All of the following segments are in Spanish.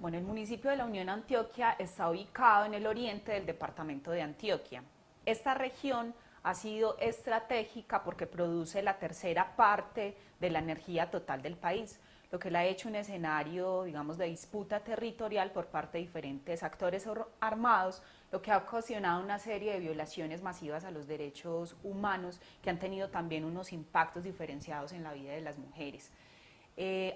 Bueno, el municipio de La Unión Antioquia está ubicado en el oriente del departamento de Antioquia. Esta región ha sido estratégica porque produce la tercera parte de la energía total del país, lo que la ha hecho un escenario, digamos, de disputa territorial por parte de diferentes actores armados, lo que ha ocasionado una serie de violaciones masivas a los derechos humanos que han tenido también unos impactos diferenciados en la vida de las mujeres.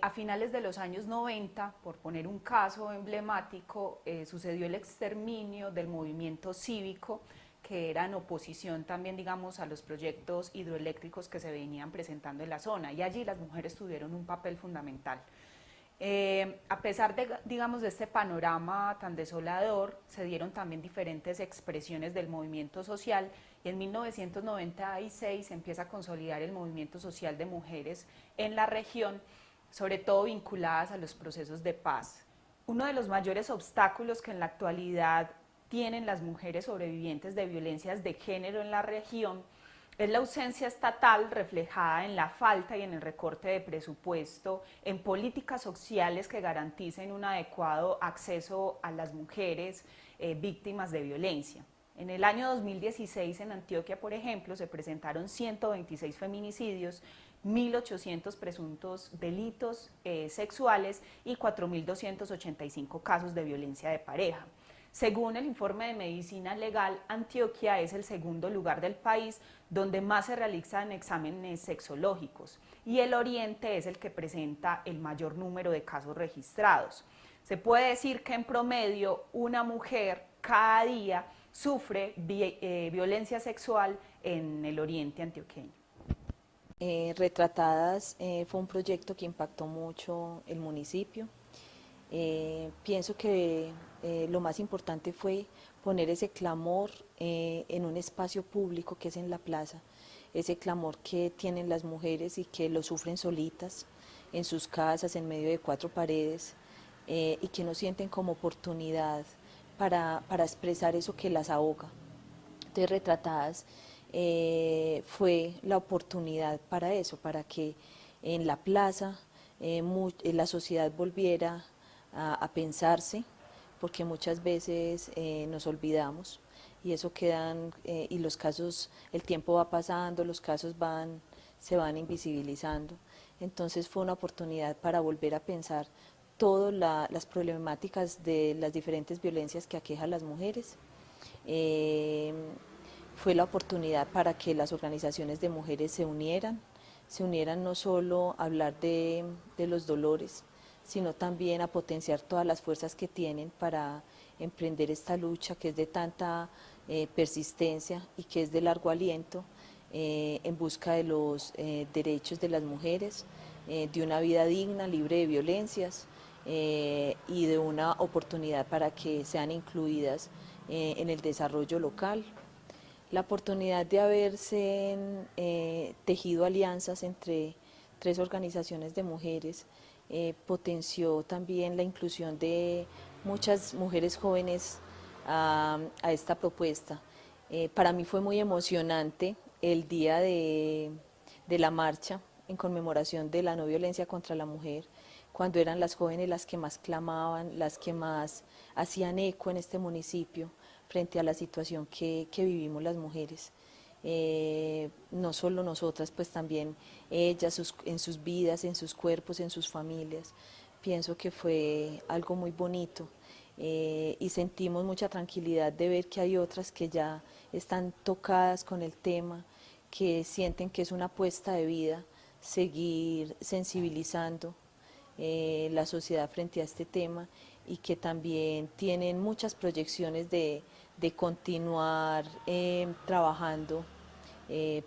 A finales de los años 90, por poner un caso emblemático, sucedió el exterminio del movimiento cívico, que era en oposición también, digamos, a los proyectos hidroeléctricos que se venían presentando en la zona, y allí las mujeres tuvieron un papel fundamental. A pesar de, digamos, de este panorama tan desolador, se dieron también diferentes expresiones del movimiento social, y en 1996 se empieza a consolidar el movimiento social de mujeres en la región, sobre todo vinculadas a los procesos de paz. Uno de los mayores obstáculos que en la actualidad tienen las mujeres sobrevivientes de violencias de género en la región es la ausencia estatal reflejada en la falta y en el recorte de presupuesto en políticas sociales que garanticen un adecuado acceso a las mujeres víctimas de violencia. En el año 2016 en Antioquia, por ejemplo, se presentaron 126 feminicidios, 1.800 presuntos delitos sexuales y 4.285 casos de violencia de pareja. Según el informe de Medicina Legal, Antioquia es el segundo lugar del país donde más se realizan exámenes sexológicos, y el oriente es el que presenta el mayor número de casos registrados. Se puede decir que en promedio una mujer cada día sufre violencia sexual en el oriente antioqueño. Retratadas fue un proyecto que impactó mucho el municipio. Pienso que lo más importante fue poner ese clamor en un espacio público que es en la plaza, ese clamor que tienen las mujeres y que lo sufren solitas en sus casas, en medio de cuatro paredes, y que no sienten como oportunidad para expresar eso que las ahoga. Entonces, Retratadas fue la oportunidad para eso, para que en la plaza la sociedad volviera a pensarse, porque muchas veces nos olvidamos y eso quedan, y los casos, el tiempo va pasando, los casos se van invisibilizando. Entonces fue una oportunidad para volver a pensar todas las problemáticas de las diferentes violencias que aquejan a las mujeres. Fue la oportunidad para que las organizaciones de mujeres se unieran no solo a hablar de los dolores, sino también a potenciar todas las fuerzas que tienen para emprender esta lucha que es de tanta persistencia y que es de largo aliento, en busca de los derechos de las mujeres, de una vida digna, libre de violencias, y de una oportunidad para que sean incluidas en el desarrollo local. La oportunidad de haberse tejido alianzas entre tres organizaciones de mujeres potenció también la inclusión de muchas mujeres jóvenes a esta propuesta. Para mí fue muy emocionante el día de la marcha en conmemoración de la no violencia contra la mujer, cuando eran las jóvenes las que más clamaban, las que más hacían eco en este municipio frente a la situación que vivimos las mujeres. No solo nosotras, pues también ellas en sus vidas, en sus cuerpos, en sus familias. Pienso que fue algo muy bonito, y sentimos mucha tranquilidad de ver que hay otras que ya están tocadas con el tema, que sienten que es una apuesta de vida seguir sensibilizando la sociedad frente a este tema, y que también tienen muchas proyecciones de continuar trabajando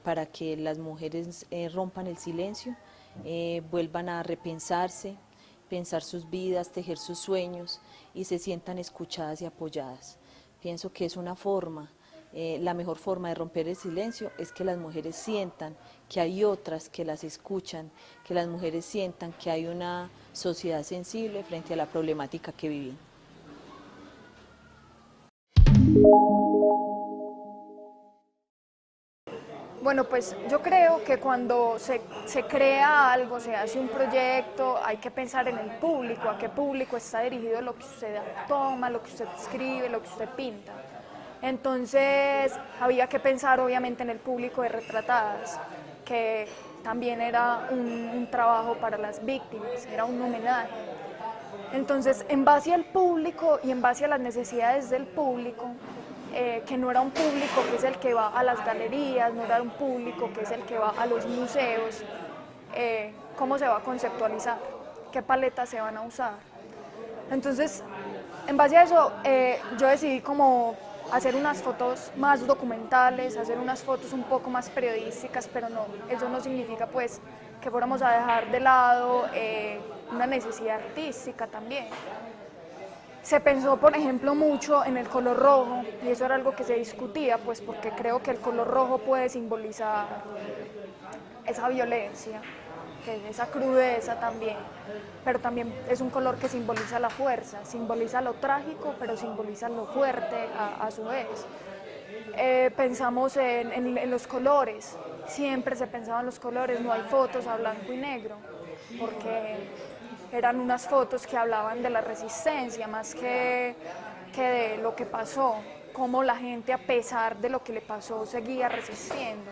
para que las mujeres rompan el silencio, vuelvan a repensarse, pensar sus vidas, tejer sus sueños y se sientan escuchadas y apoyadas. Pienso que es una forma, la mejor forma de romper el silencio es que las mujeres sientan que hay otras que las escuchan, que las mujeres sientan que hay una sociedad sensible frente a la problemática que viven. Bueno, pues yo creo que cuando se crea algo, se hace un proyecto, hay que pensar en el público, a qué público está dirigido lo que usted toma, lo que usted escribe, lo que usted pinta. Entonces había que pensar obviamente en el público de Retratadas, que también era un trabajo para las víctimas, era un homenaje. Entonces, en base al público y en base a las necesidades del público, que no era un público que es el que va a las galerías, no era un público que es el que va a los museos, cómo se va a conceptualizar, qué paletas se van a usar. Entonces, en base a eso, yo decidí como hacer unas fotos más documentales, hacer unas fotos un poco más periodísticas, pero no, eso no significa pues que fuéramos a dejar de lado una necesidad artística también. Se pensó, por ejemplo, mucho en el color rojo, y eso era algo que se discutía, pues porque creo que el color rojo puede simbolizar esa violencia, esa crudeza también, pero también es un color que simboliza la fuerza, simboliza lo trágico, pero simboliza lo fuerte a su vez. Pensamos en los colores, siempre se pensaba en los colores, no hay fotos a blanco y negro, porque eran unas fotos que hablaban de la resistencia más que de lo que pasó, cómo la gente a pesar de lo que le pasó seguía resistiendo.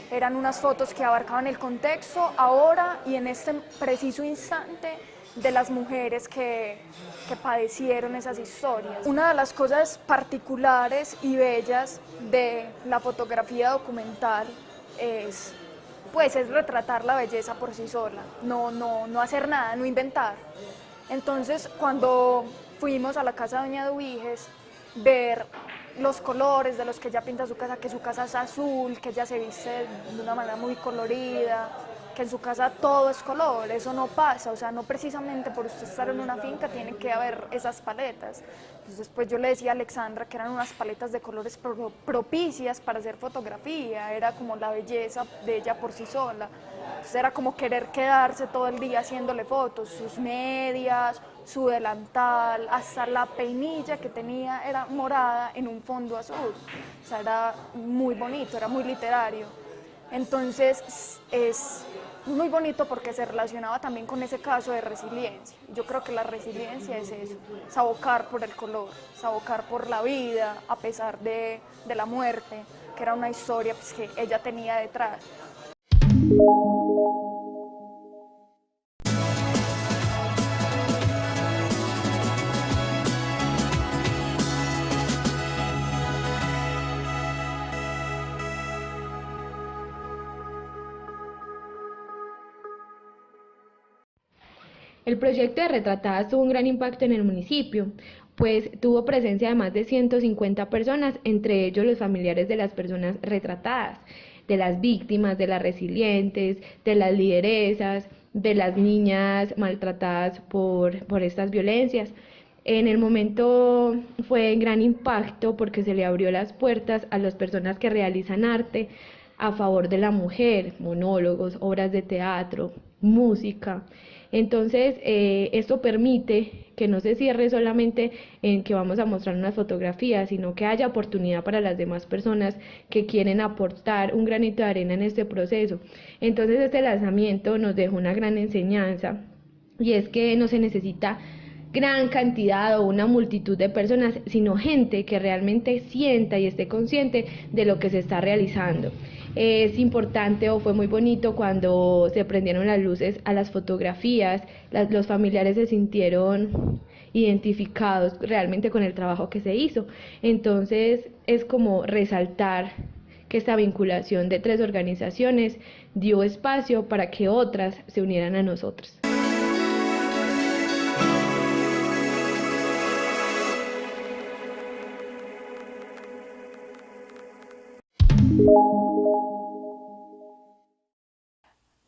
Eran unas fotos que abarcaban el contexto ahora y en este preciso instante de las mujeres que padecieron esas historias. Una de las cosas particulares y bellas de la fotografía documental es retratar la belleza por sí sola, no hacer nada, no inventar. Entonces, cuando fuimos a la casa de Doña Duiges, ver los colores de los que ella pinta su casa, que su casa es azul, que ella se viste de una manera muy colorida, que en su casa todo es color, eso no pasa, o sea, no precisamente por usted estar en una finca tiene que haber esas paletas. Entonces, pues yo le decía a Alexandra que eran unas paletas de colores propicias para hacer fotografía, era como la belleza de ella por sí sola. Entonces era como querer quedarse todo el día haciéndole fotos, sus medias, su delantal, hasta la peinilla que tenía era morada en un fondo azul. O sea, era muy bonito, era muy literario. Entonces es muy bonito porque se relacionaba también con ese caso de resiliencia. Yo creo que la resiliencia es eso, es abocar por el color, es abocar por la vida a pesar de la muerte, que era una historia pues, que ella tenía detrás. El proyecto de Retratadas tuvo un gran impacto en el municipio, pues tuvo presencia de más de 150 personas, entre ellos los familiares de las personas retratadas, de las víctimas, de las resilientes, de las lideresas, de las niñas maltratadas por estas violencias. En el momento fue un gran impacto porque se le abrió las puertas a las personas que realizan arte a favor de la mujer, monólogos, obras de teatro, música. Entonces, esto permite que no se cierre solamente en que vamos a mostrar unas fotografías, sino que haya oportunidad para las demás personas que quieren aportar un granito de arena en este proceso. Entonces, este lanzamiento nos dejó una gran enseñanza, y es que no se necesita gran cantidad o una multitud de personas, sino gente que realmente sienta y esté consciente de lo que se está realizando. Es importante o fue muy bonito cuando se prendieron las luces a las fotografías, los familiares se sintieron identificados realmente con el trabajo que se hizo. Entonces es como resaltar que esta vinculación de 3 organizaciones dio espacio para que otras se unieran a nosotros.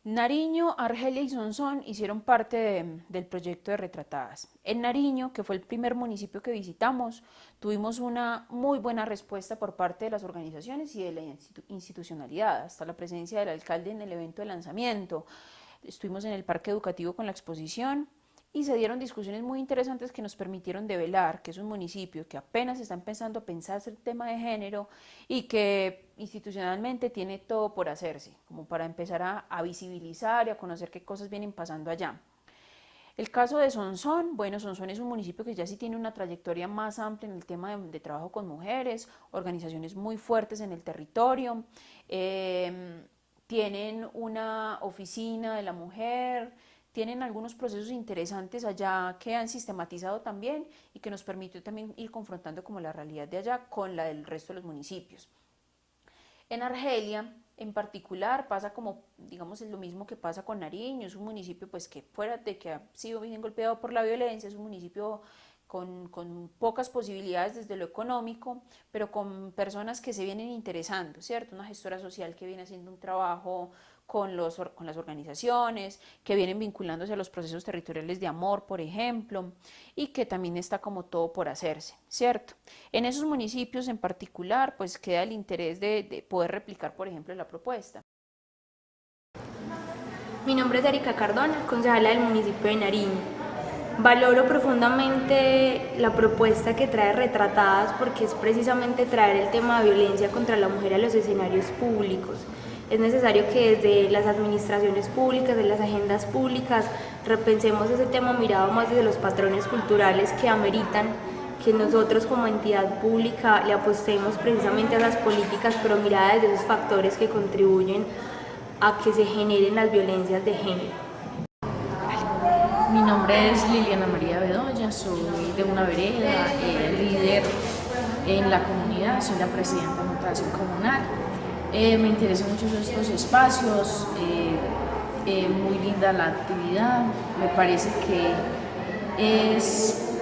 Nariño, Argelia y Sonsón hicieron parte del proyecto de Retratadas. En Nariño, que fue el primer municipio que visitamos, tuvimos una muy buena respuesta por parte de las organizaciones y de la institucionalidad, hasta la presencia del alcalde en el evento de lanzamiento. Estuvimos en el parque educativo con la exposición y se dieron discusiones muy interesantes que nos permitieron develar que es un municipio que apenas está empezando a pensarse el tema de género y que institucionalmente tiene todo por hacerse, como para empezar a visibilizar y a conocer qué cosas vienen pasando allá. El caso de Sonsón, bueno, Sonsón es un municipio que ya sí tiene una trayectoria más amplia en el tema de trabajo con mujeres, organizaciones muy fuertes en el territorio, tienen una oficina de la mujer, tienen algunos procesos interesantes allá que han sistematizado también y que nos permitió también ir confrontando como la realidad de allá con la del resto de los municipios. En Argelia, en particular, pasa como, digamos, es lo mismo que pasa con Nariño, es un municipio pues que fuera de que ha sido bien golpeado por la violencia, es un municipio con pocas posibilidades desde lo económico, pero con personas que se vienen interesando, ¿cierto? Una gestora social que viene haciendo un trabajo con las organizaciones, que vienen vinculándose a los procesos territoriales de amor, por ejemplo, y que también está como todo por hacerse, ¿cierto? En esos municipios en particular, pues queda el interés de poder replicar, por ejemplo, la propuesta. Mi nombre es Erika Cardona, concejala del municipio de Nariño. Valoro profundamente la propuesta que trae Retratadas porque es precisamente traer el tema de violencia contra la mujer a los escenarios públicos. Es necesario que desde las administraciones públicas, de las agendas públicas, repensemos ese tema mirado más desde los patrones culturales que ameritan que nosotros como entidad pública le apostemos precisamente a las políticas, pero mirada desde esos factores que contribuyen a que se generen las violencias de género. Mi nombre es Liliana María Bedoya, soy de una vereda, líder en la comunidad, soy la presidenta de una operación comunal. Me interesan mucho estos espacios, muy linda la actividad, me parece que es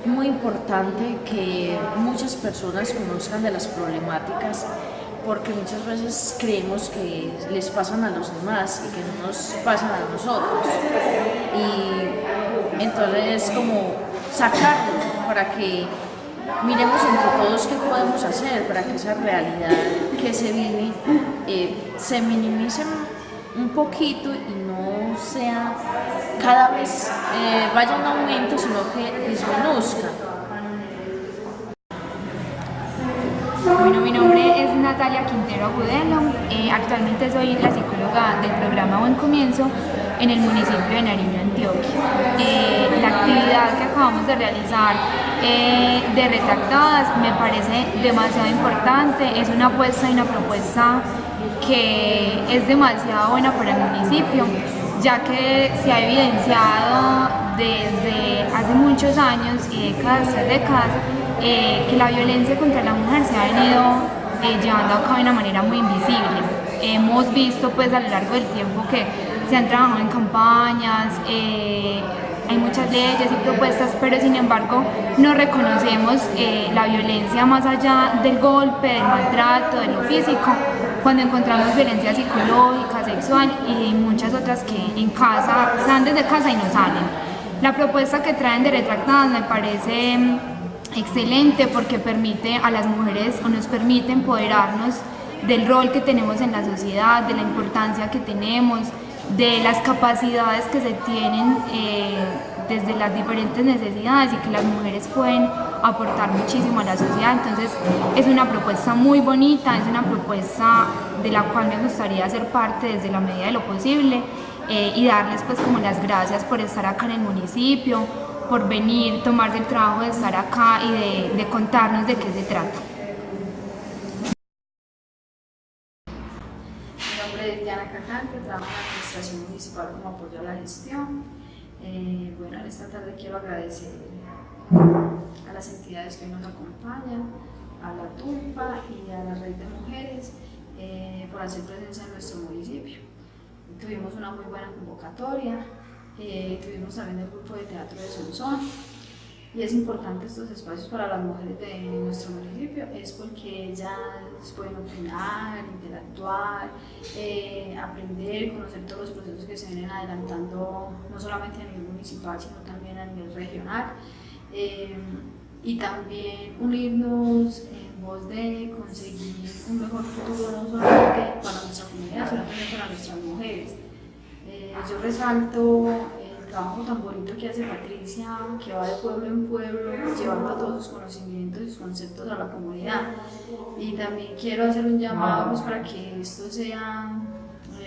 muy importante que muchas personas conozcan de las problemáticas porque muchas veces creemos que les pasan a los demás y que no nos pasan a nosotros. Y entonces como sacarlo para que miremos entre todos qué podemos hacer para que esa realidad que se vive se minimice un poquito y no sea cada vez vaya en aumento, sino que disminuzca. Bueno, mi nombre es Natalia Quintero Agudelo, actualmente soy la psicóloga del programa Buen Comienzo en el municipio de Nariño, Antioquia. La actividad que acabamos de realizar de Retratadas me parece demasiado importante, es una apuesta y una propuesta que es demasiado buena para el municipio, ya que se ha evidenciado desde hace muchos años y décadas tras décadas que la violencia contra la mujer se ha venido llevando a cabo de una manera muy invisible. Hemos visto pues a lo largo del tiempo que se han trabajado en campañas, hay muchas leyes y propuestas, pero sin embargo no reconocemos la violencia más allá del golpe, del maltrato, de lo físico, cuando encontramos violencia psicológica, sexual y muchas otras que en casa, están desde casa y no salen. La propuesta que traen de Retratadas me parece excelente porque permite a las mujeres o nos permite empoderarnos del rol que tenemos en la sociedad, de la importancia que tenemos, de las capacidades que se tienen desde las diferentes necesidades y que las mujeres pueden aportar muchísimo a la sociedad. Entonces es una propuesta muy bonita, es una propuesta de la cual me gustaría ser parte desde la medida de lo posible y darles pues como las gracias por estar acá en el municipio, por venir, tomarse el trabajo de estar acá y de contarnos de qué se trata. Mi nombre es Diana Cajante, trabajo en la Administración Municipal como apoyo a la gestión. Bueno, en esta tarde quiero agradecer a las entidades que hoy nos acompañan, a la TULPA y a la Red de Mujeres por hacer presencia en nuestro municipio. Tuvimos una muy buena convocatoria. Tuvimos también el grupo de teatro de Sonsón y es importante estos espacios para las mujeres de nuestro municipio, es porque ellas pueden opinar, interactuar, aprender, conocer todos los procesos que se vienen adelantando no solamente a nivel municipal sino también a nivel regional y también unirnos en voz de conseguir un mejor futuro no solamente para nuestra comunidad sino también para nuestras mujeres. Yo resalto el trabajo tan bonito que hace Patricia, que va de pueblo en pueblo, llevando todos sus conocimientos y sus conceptos a la comunidad. Y también quiero hacer un llamado pues, para que esto sea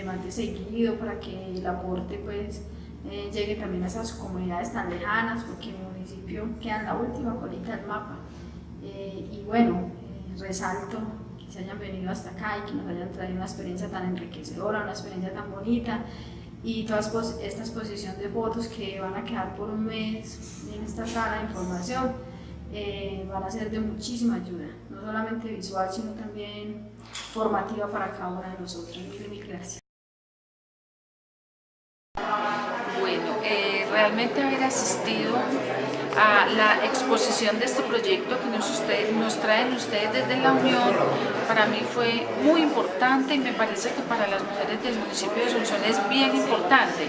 más seguido, para que el aporte pues, llegue también a esas comunidades tan lejanas, porque mi municipio queda en la última colita del mapa. Y bueno, resalto que se hayan venido hasta acá y que nos hayan traído una experiencia tan enriquecedora, una experiencia tan bonita, y toda esta exposición de fotos que van a quedar por un mes en esta sala de información van a ser de muchísima ayuda, no solamente visual, sino también formativa para cada una de nosotros. Mil gracias. Bueno, realmente haber asistido a la exposición de este proyecto que nos traen ustedes desde la Unión, para mí fue muy importante y me parece que para las mujeres del municipio de Sonsón es bien importante,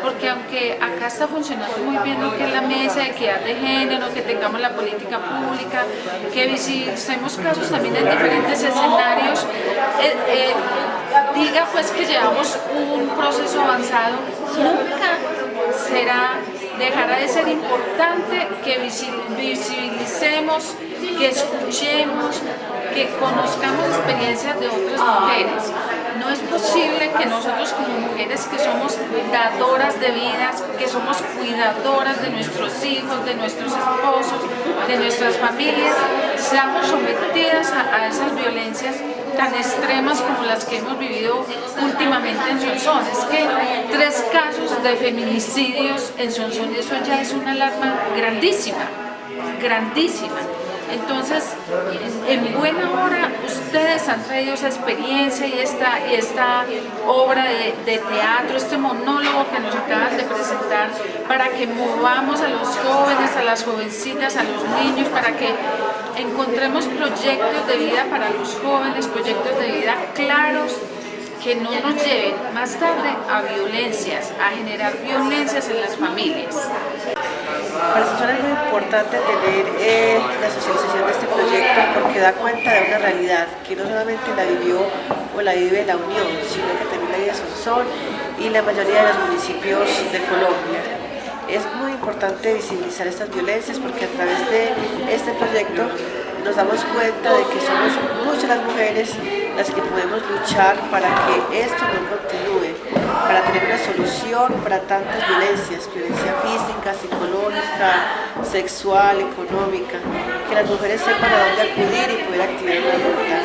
porque aunque acá está funcionando muy bien lo que es la mesa de equidad de género, que tengamos la política pública, que visibilicemos casos también en diferentes escenarios, diga pues que llevamos un proceso avanzado, nunca dejará de ser importante que visibilicemos, que escuchemos, que conozcamos experiencias de otras mujeres. No es posible que nosotros como mujeres que somos dadoras de vidas, que somos cuidadoras de nuestros hijos, de nuestros esposos, de nuestras familias, seamos sometidas a esas violencias tan extremas como las que hemos vivido últimamente en Sonsón. Es que 3 casos de feminicidios en Sonsón, eso ya es una alarma grandísima, grandísima. Entonces, en buena hora, ustedes han traído esa experiencia y esta obra de teatro, este monólogo que nos acaban de presentar, para que movamos a los jóvenes, a las jovencitas, a los niños, para que encontremos proyectos de vida para los jóvenes, proyectos de vida claros, que no nos lleven más tarde a violencias, a generar violencias en las familias. Para nosotros es muy importante tener la socialización de este proyecto, porque da cuenta de una realidad que no solamente la vivió o la vive la Unión, sino que también la vive Sonsón y la mayoría de los municipios de Colombia. Es muy importante visibilizar estas violencias, porque a través de este proyecto nos damos cuenta de que somos muchas las mujeres las que podemos luchar para que esto no continúe, para tener una solución para tantas violencias, violencia física, psicológica, sexual, económica, que las mujeres sepan a dónde acudir y poder activar una ruta.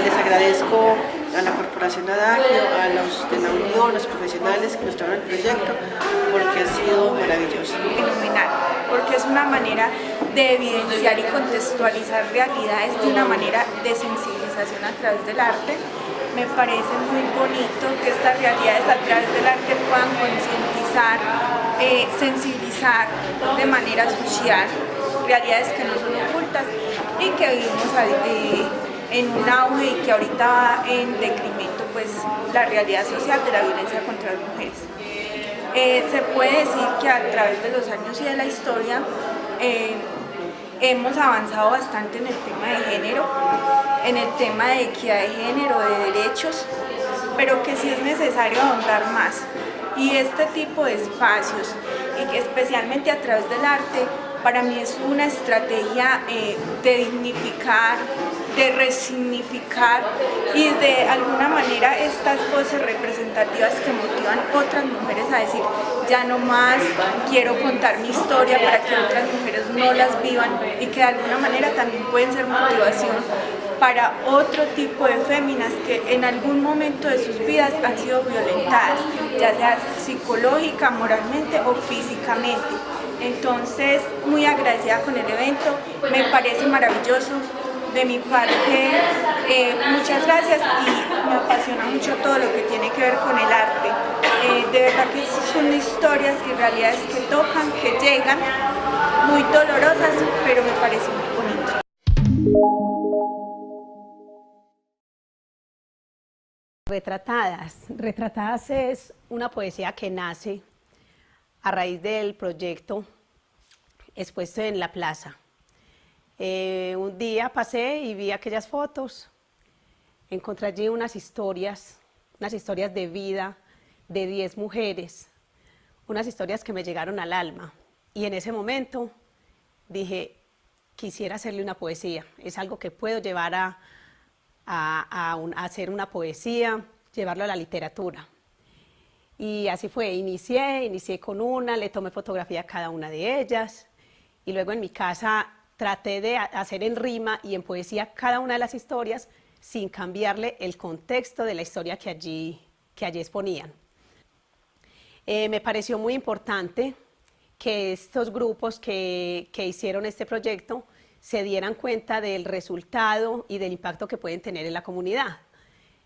Les agradezco a la Corporación Adagio, a los de la Unión, los profesionales que nos trajeron el proyecto, porque ha sido maravilloso. Fenomenal, porque es una manera de evidenciar y contextualizar realidades de una manera de sensibilización a través del arte. Me parece muy bonito que estas realidades a través del arte puedan concientizar, sensibilizar de manera social realidades que no son ocultas y que vivimos en un auge y que ahorita va en decremento, pues la realidad social de la violencia contra las mujeres. Se puede decir que a través de los años y de la historia hemos avanzado bastante en el tema de género, en el tema de equidad de género, de derechos, pero que sí es necesario ahondar más. Y este tipo de espacios, y que especialmente a través del arte, para mí es una estrategia de dignificar, de resignificar y de alguna manera estas voces representativas que motivan a otras mujeres a decir ya no más, quiero contar mi historia para que otras mujeres no las vivan, y que de alguna manera también pueden ser motivación para otro tipo de féminas que en algún momento de sus vidas han sido violentadas, ya sea psicológica, moralmente o físicamente. Entonces, muy agradecida con el evento, me parece maravilloso. De mi parte, muchas gracias, y me apasiona mucho todo lo que tiene que ver con el arte. De verdad que son historias y realidades que tocan, que llegan, muy dolorosas, pero me parece muy bonito. Retratadas es una poesía que nace a raíz del proyecto expuesto en la plaza. Un día pasé y vi aquellas fotos, encontré allí unas historias de vida de 10 mujeres, unas historias que me llegaron al alma. Y en ese momento dije, quisiera hacerle una poesía. Es algo que puedo llevar a hacer una poesía, llevarlo a la literatura. Y así fue, inicié con una, le tomé fotografía a cada una de ellas, y luego en mi casa traté de hacer en rima y en poesía cada una de las historias sin cambiarle el contexto de la historia que allí exponían. Me pareció muy importante que estos grupos que hicieron este proyecto se dieran cuenta del resultado y del impacto que pueden tener en la comunidad.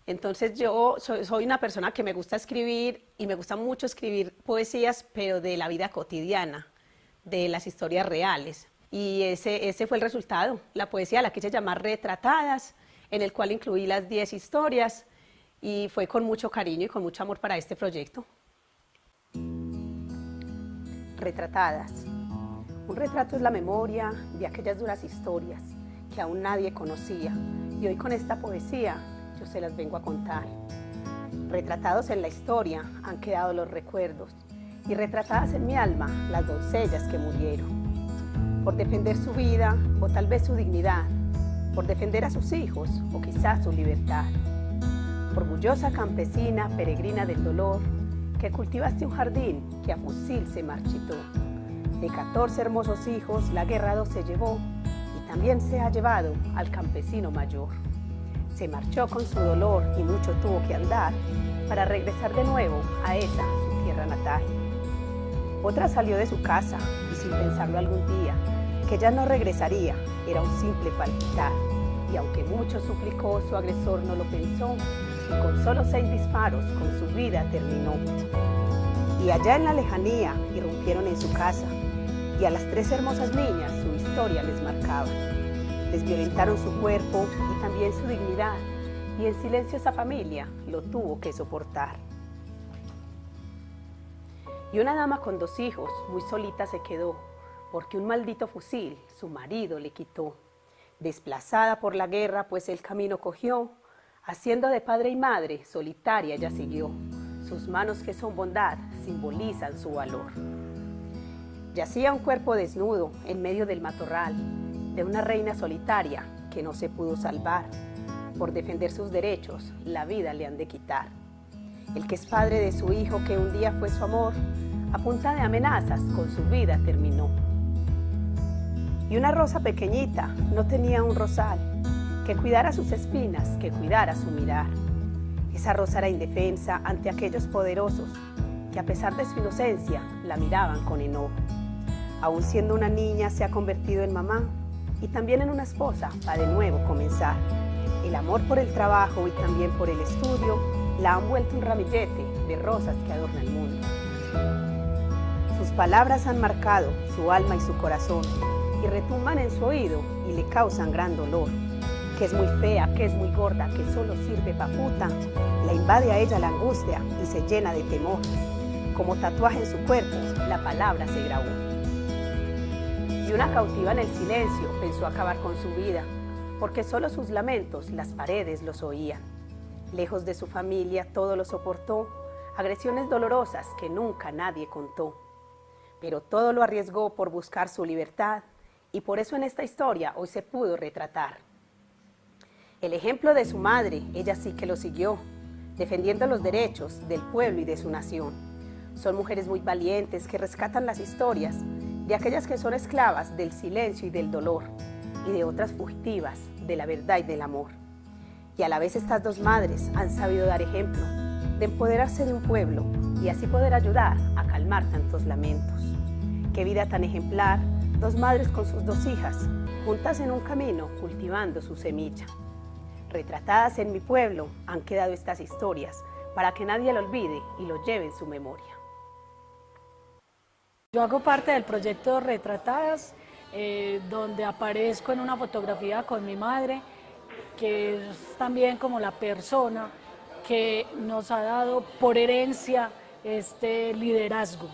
Entonces yo soy una persona que me gusta escribir y me gusta mucho escribir poesías, pero de la vida cotidiana, de las historias reales. Y ese fue el resultado. La poesía la quise llamar Retratadas, en el cual incluí las 10 historias y fue con mucho cariño y con mucho amor para este proyecto. Retratadas. Un retrato es la memoria de aquellas duras historias que aún nadie conocía, y hoy con esta poesía yo se las vengo a contar. Retratados en la historia han quedado los recuerdos, y retratadas en mi alma las doncellas que murieron por defender su vida o tal vez su dignidad, por defender a sus hijos o quizás su libertad. Orgullosa campesina, peregrina del dolor, que cultivaste un jardín que a fusil se marchitó. De 14 hermosos hijos la guerra 2 se llevó, y también se ha llevado al campesino mayor. Se marchó con su dolor y mucho tuvo que andar para regresar de nuevo a esa su tierra natal. Otra salió de su casa y sin pensarlo algún día, que ya no regresaría, era un simple palpitar. Y aunque mucho suplicó, su agresor no lo pensó, y con solo 6 disparos con su vida terminó. Y allá en la lejanía irrumpieron en su casa, y a las 3 hermosas niñas su historia les marcaba. Les violentaron su cuerpo y también su dignidad, y en silencio esa familia lo tuvo que soportar. Y una dama con 2 hijos muy solita se quedó, porque un maldito fusil su marido le quitó. Desplazada por la guerra, pues el camino cogió, haciendo de padre y madre, solitaria ella siguió. Sus manos que son bondad simbolizan su valor. Yacía un cuerpo desnudo en medio del matorral, de una reina solitaria que no se pudo salvar. Por defender sus derechos, la vida le han de quitar. El que es padre de su hijo que un día fue su amor, a punta de amenazas con su vida terminó. Y una rosa pequeñita no tenía un rosal, que cuidara sus espinas, que cuidara su mirar. Esa rosa era indefensa ante aquellos poderosos, que a pesar de su inocencia, la miraban con enojo. Aún siendo una niña se ha convertido en mamá, y también en una esposa para de nuevo comenzar. El amor por el trabajo y también por el estudio la han vuelto un ramillete de rosas que adorna el mundo. Sus palabras han marcado su alma y su corazón y retumban en su oído y le causan gran dolor. Que es muy fea, que es muy gorda, que solo sirve pa' puta, la invade a ella la angustia y se llena de temor. Como tatuaje en su cuerpo, la palabra se grabó. Y una cautiva en el silencio pensó acabar con su vida, porque solo sus lamentos las paredes los oían. Lejos de su familia todo lo soportó, agresiones dolorosas que nunca nadie contó. Pero todo lo arriesgó por buscar su libertad, y por eso en esta historia hoy se pudo retratar. El ejemplo de su madre, ella sí que lo siguió, defendiendo los derechos del pueblo y de su nación. Son mujeres muy valientes que rescatan las historias de aquellas que son esclavas del silencio y del dolor, y de otras fugitivas de la verdad y del amor. Y a la vez estas 2 madres han sabido dar ejemplo de empoderarse de un pueblo y así poder ayudar a calmar tantos lamentos. Qué vida tan ejemplar, 2 madres con sus 2 hijas, juntas en un camino cultivando su semilla. Retratadas en mi pueblo han quedado estas historias para que nadie lo olvide y lo lleve en su memoria. Yo hago parte del proyecto Retratadas, donde aparezco en una fotografía con mi madre, que es también como la persona que nos ha dado por herencia este liderazgo,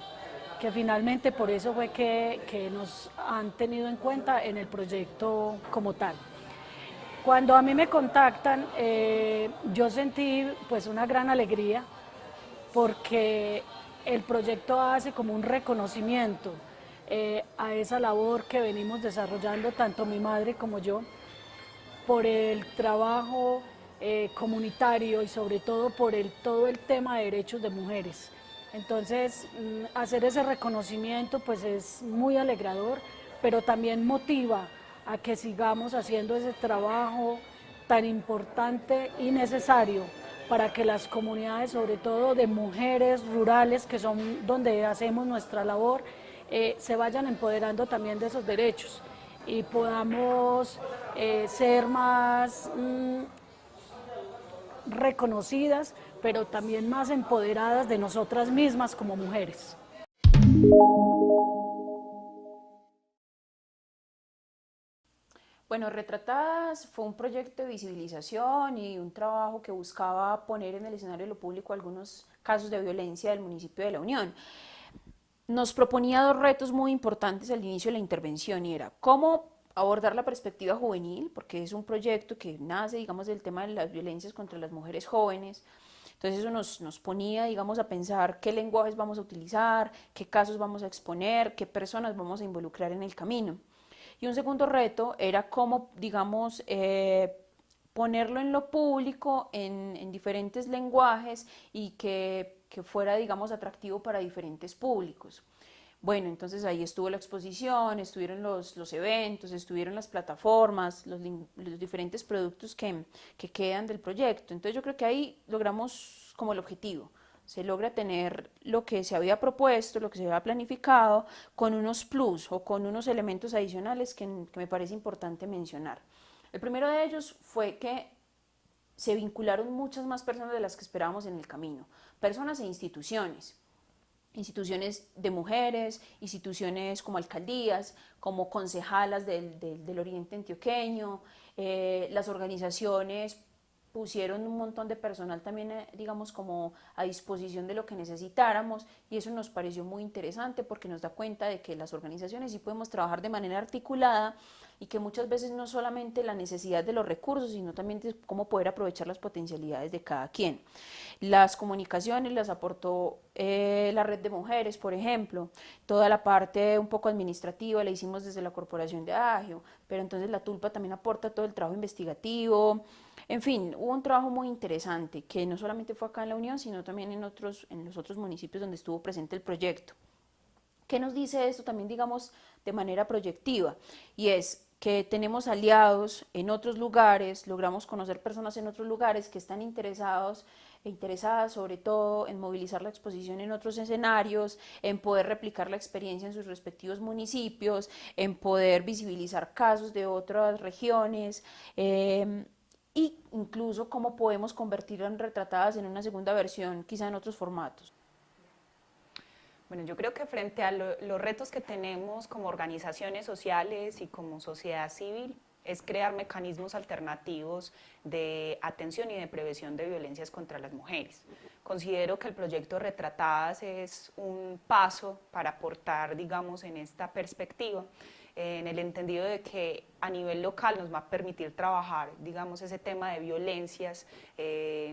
que finalmente por eso fue que nos han tenido en cuenta en el proyecto como tal. Cuando a mí me contactan, yo sentí pues una gran alegría, porque el proyecto hace como un reconocimiento a esa labor que venimos desarrollando tanto mi madre como yo, por el trabajo comunitario y sobre todo por todo el tema de derechos de mujeres. Entonces, hacer ese reconocimiento pues es muy alegrador, pero también motiva a que sigamos haciendo ese trabajo tan importante y necesario para que las comunidades, sobre todo de mujeres rurales, que son donde hacemos nuestra labor, se vayan empoderando también de esos derechos y podamos ser más reconocidas, pero también más empoderadas de nosotras mismas como mujeres. Bueno, Retratadas fue un proyecto de visibilización y un trabajo que buscaba poner en el escenario de lo público algunos casos de violencia del municipio de La Unión. Nos proponía dos retos muy importantes al inicio de la intervención, y era cómo abordar la perspectiva juvenil, porque es un proyecto que nace, digamos, del tema de las violencias contra las mujeres jóvenes. Entonces eso nos ponía, digamos, a pensar qué lenguajes vamos a utilizar, qué casos vamos a exponer, qué personas vamos a involucrar en el camino. Y un segundo reto era cómo, digamos, ponerlo en lo público en diferentes lenguajes y que fuera, digamos, atractivo para diferentes públicos. Bueno, entonces ahí estuvo la exposición, estuvieron los eventos, estuvieron las plataformas, los diferentes productos que quedan del proyecto. Entonces yo creo que ahí logramos como el objetivo. Se logra tener lo que se había propuesto, lo que se había planificado, con unos plus o con unos elementos adicionales que me parece importante mencionar. El primero de ellos fue que se vincularon muchas más personas de las que esperábamos en el camino, personas e instituciones de mujeres, instituciones como alcaldías, como concejalas del Oriente Antioqueño, las organizaciones pusieron un montón de personal también, digamos, como a disposición de lo que necesitáramos, y eso nos pareció muy interesante porque nos da cuenta de que las organizaciones sí podemos trabajar de manera articulada y que muchas veces no solamente la necesidad de los recursos, sino también de cómo poder aprovechar las potencialidades de cada quien. Las comunicaciones las aportó la red de mujeres, por ejemplo, toda la parte un poco administrativa la hicimos desde la Corporación de Agio, pero entonces la Tulpa también aporta todo el trabajo investigativo. En fin, hubo un trabajo muy interesante que no solamente fue acá en La Unión, sino también en los otros municipios donde estuvo presente el proyecto. ¿Qué nos dice esto también, digamos, de manera proyectiva? Y es que tenemos aliados en otros lugares, logramos conocer personas en otros lugares que están interesadas sobre todo en movilizar la exposición en otros escenarios, en poder replicar la experiencia en sus respectivos municipios, en poder visibilizar casos de otras regiones, y incluso cómo podemos convertirlo en Retratadas en una segunda versión, quizá en otros formatos. Bueno, yo creo que frente a los retos que tenemos como organizaciones sociales y como sociedad civil, es crear mecanismos alternativos de atención y de prevención de violencias contra las mujeres. Considero que el proyecto Retratadas es un paso para aportar, digamos, en esta perspectiva, en el entendido de que a nivel local nos va a permitir trabajar, digamos, ese tema de violencias,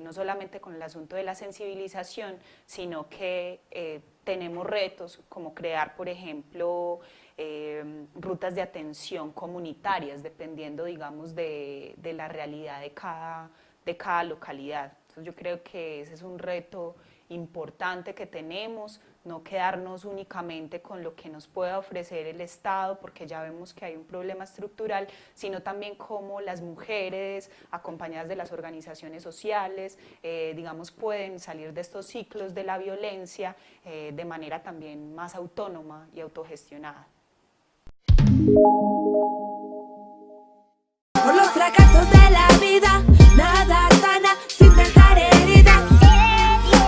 no solamente con el asunto de la sensibilización, sino que tenemos retos como crear, por ejemplo, rutas de atención comunitarias, dependiendo, digamos, de la realidad de cada localidad. Entonces yo creo que ese es un reto importante que tenemos, no quedarnos únicamente con lo que nos pueda ofrecer el Estado, porque ya vemos que hay un problema estructural, sino también cómo las mujeres, acompañadas de las organizaciones sociales, digamos, pueden salir de estos ciclos de la violencia de manera también más autónoma y autogestionada. Por los fracasos de la vida, nada sana sin dejar heridas.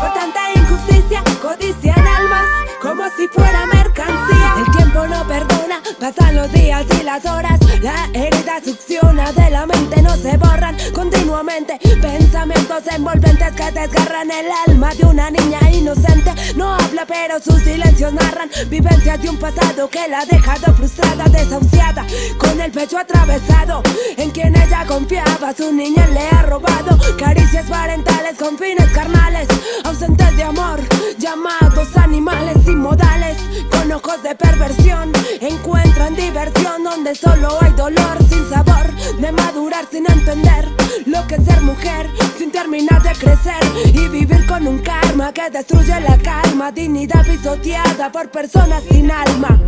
Por tanta injusticia, codician almas como si fuera mercancía. El tiempo no perdona, pasan los días y las horas. La herida succiona de la mente, no se borran. Continúa continuamente. Pensamientos envolventes que desgarran el alma de una niña inocente. No habla pero sus silencios narran vivencias de un pasado que la ha dejado frustrada, desahuciada, con el pecho atravesado. En quien ella confiaba, su niña le ha robado caricias parentales con fines carnales, ausentes de amor, llamados animales inmodales, con ojos de perversión. Encuentran diversión donde solo hay dolor, sin sabor de madurar, sin entender lo que es ser mujer, sin terminar de crecer y vivir con un karma que destruye la calma, dignidad pisoteada por personas sin alma.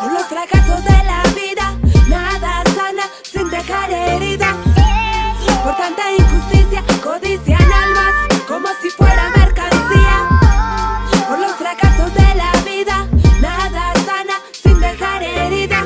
Por los fracasos de la vida, nada sana sin dejar heridas. Por tanta injusticia, codician almas como si fuera mercancía. Por los fracasos de la vida, nada sana sin dejar heridas.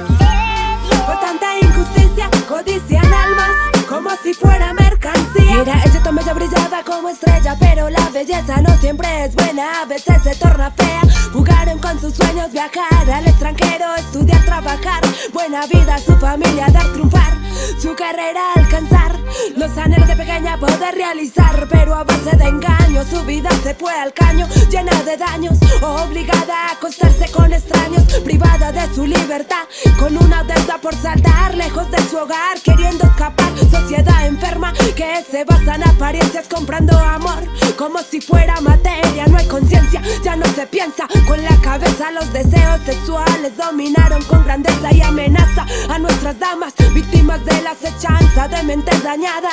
Por tanta injusticia, codician almas como si fuera mercancía. Mira, ella toma ya brillaba como estrella, pero la belleza no siempre es buena, a veces se torna fea. Jugaron con sus sueños, viajar al extranjero, estudiar, trabajar, buena vida, su familia, dar, triunfar, su carrera alcanzar, los anhelos de pequeña poder realizar, pero a base de engaños su vida se fue al caño, llena de daños, obligada a acostarse con extraños, privada de su libertad, con una deuda por saldar, lejos de su hogar, queriendo escapar, sociedad enferma que se basa en apariencias, comprando amor como si fuera materia, no hay conciencia, ya no se piensa con la cabeza, los deseos sexuales dominaron con grandeza y amenaza a nuestras damas, víctimas de la acechanza de mentes dañadas.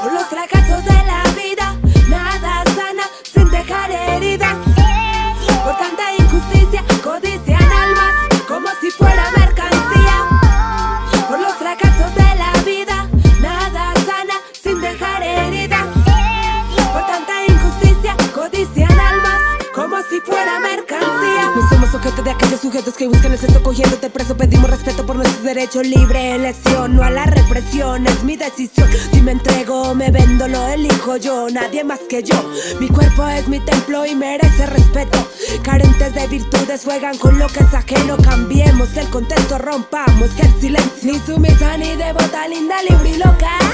Por los fracasos de la vida, nada sana sin dejar heridas. Por tanta injusticia, codician almas como si fuera mercancía. Por los fracasos de la vida, nada sana sin dejar heridas. Por tanta injusticia, codician almas como si fuera mercancía. No somos objeto de aquellos sujetos que buscan el sexo cogiéndote preso. Pedimos respeto por nuestros derechos, libre elección, no a la represión, es mi decisión. Si me entrego, me vendo, lo elijo yo, nadie más que yo. Mi cuerpo es mi templo y merece respeto. Carentes de virtudes juegan con lo que es ajeno. Cambiemos el contexto, rompamos el silencio. Ni sumisa ni devota, linda, libre y loca.